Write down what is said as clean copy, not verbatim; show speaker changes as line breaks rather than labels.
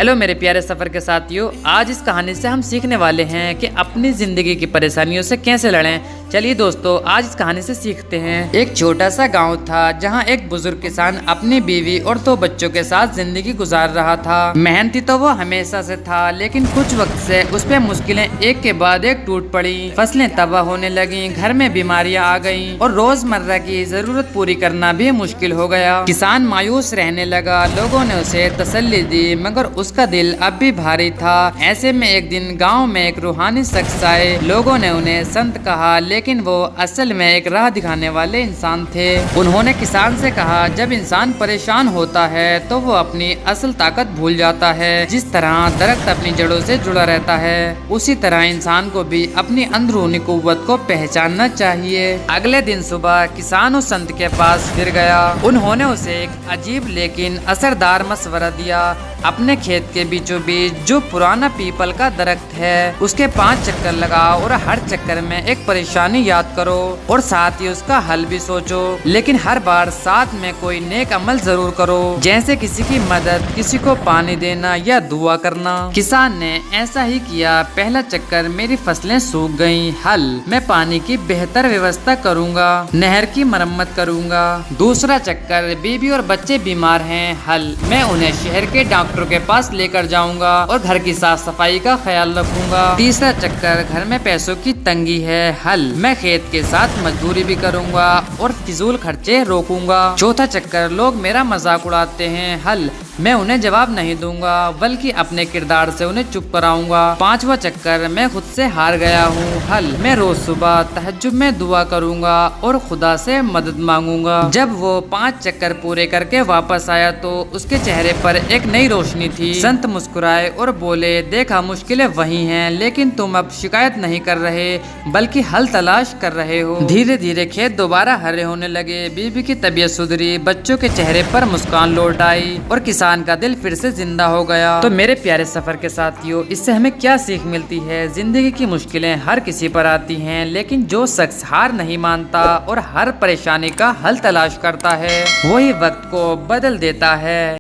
Hello मेरे प्यारे सफर के साथियों, आज इस कहानी से हम सीखने वाले हैं कि अपनी जिंदगी की परेशानियों से कैसे लड़ें। चलिए दोस्तों, आज इस कहानी से सीखते हैं। एक छोटा सा गांव था जहां एक बुजुर्ग किसान अपनी बीवी और 2 बच्चों के साथ जिंदगी गुजार रहा था। मेहनती तो वो हमेशा से था, लेकिन कुछ वक्त से उस पे मुश्किलें एक के बाद एक टूट पड़ी। फसलें तबाह होने लगी, घर में बीमारियां आ गईं और रोजमर्रा की जरूरत पूरी करना भी मुश्किल हो गया। किसान मायूस रहने लगा। लोगों ने उसे तसल्ली दी, मगर उसका दिल अब भी भारी था। ऐसे में एक दिन गांव में एक रूहानी शख्स आए। लोगों ने उन्हें संत कहा, लेकिन वो असल में एक राह दिखाने वाले इंसान थे। उन्होंने किसान से कहा, जब इंसान परेशान होता है तो वो अपनी असल ताकत भूल जाता है। जिस तरह दरख्त अपनी जड़ों से जुड़ा रहता है, उसी तरह इंसान को भी अपनी अंदरूनी कुव्वत को पहचानना चाहिए। अगले दिन सुबह किसान उस संत के पास फिर गया। उन्होंने उसे एक अजीब लेकिन असरदार मशवरा दिया। अपने खेत के बीचों बीच जो पुराना पीपल का दरख्त है, उसके 5 चक्कर लगाओ और हर चक्कर में एक परेशानी याद करो और साथ ही उसका हल भी सोचो। लेकिन हर बार साथ में कोई नेक अमल जरूर करो, जैसे किसी की मदद, किसी को पानी देना या दुआ करना। किसान ने ऐसा ही किया। पहला चक्कर, मेरी फसलें सूख गईं। हल, मैं पानी की बेहतर व्यवस्था करूंगा, नहर की मरम्मत करूंगा। दूसरा चक्कर, बीवी और बच्चे बीमार हैं। हल, मैं उन्हें शहर के डॉक्टर के पास लेकर जाऊंगा और घर की साफ सफाई का ख्याल रखूंगा। तीसरा चक्कर, घर में पैसों की तंगी है। हल, मैं खेत के साथ मजदूरी भी करूंगा और फिजूल खर्चे रोकूंगा। चौथा चक्कर, लोग मेरा मजाक उड़ाते हैं। हल, मैं उन्हें जवाब नहीं दूंगा, बल्कि अपने किरदार से उन्हें चुप कराऊंगा। पांचवा चक्कर, मैं खुद से हार गया हूँ। हल, मैं रोज सुबह तहज्जुद में दुआ करूंगा और खुदा से मदद मांगूंगा। जब वो 5 चक्कर पूरे करके वापस आया तो उसके चेहरे पर एक नई रोशनी थी। संत मुस्कुराए और बोले, देखा मुश्किलें वही हैं, लेकिन तुम अब शिकायत नहीं कर रहे बल्कि हल तलाश कर रहे हो। धीरे धीरे खेत दोबारा हरे होने लगे। बीवी की तबीयत सुधरी, बच्चों के चेहरे पर मुस्कान लौट आई और किसान का दिल फिर से जिंदा हो गया। तो मेरे प्यारे सफर के साथियों, इससे हमें क्या सीख मिलती है? जिंदगी की मुश्किलें हर किसी पर आती हैं, लेकिन जो शख्स हार नहीं मानता और हर परेशानी का हल तलाश करता है, वही वक्त को बदल देता है।